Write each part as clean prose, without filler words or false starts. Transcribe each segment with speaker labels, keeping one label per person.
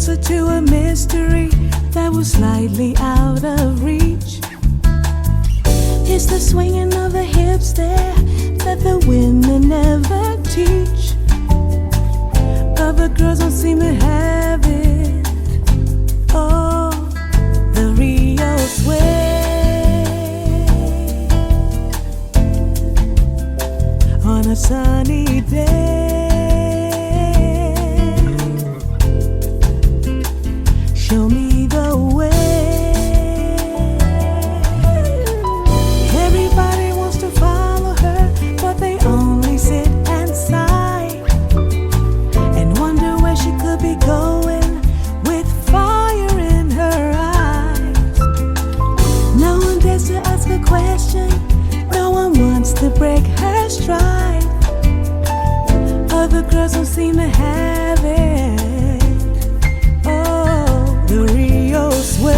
Speaker 1: answer to a mystery that was slightly out of reach. It's the swinging of the hips there that the women never teach. Other girls don't seem to have it. Oh, the Rio sway on a sunny day. Show me the way. Everybody wants to follow her, but they only sit and sigh and wonder where she could be going with fire in her eyes. No one dares to ask a question, no one wants to break her stride. Other girls don't seem to have it. The Rio sway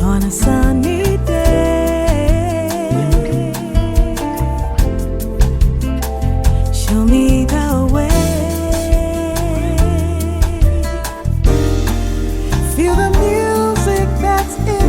Speaker 1: on a sunny day. Show me the way. Feel the music that's in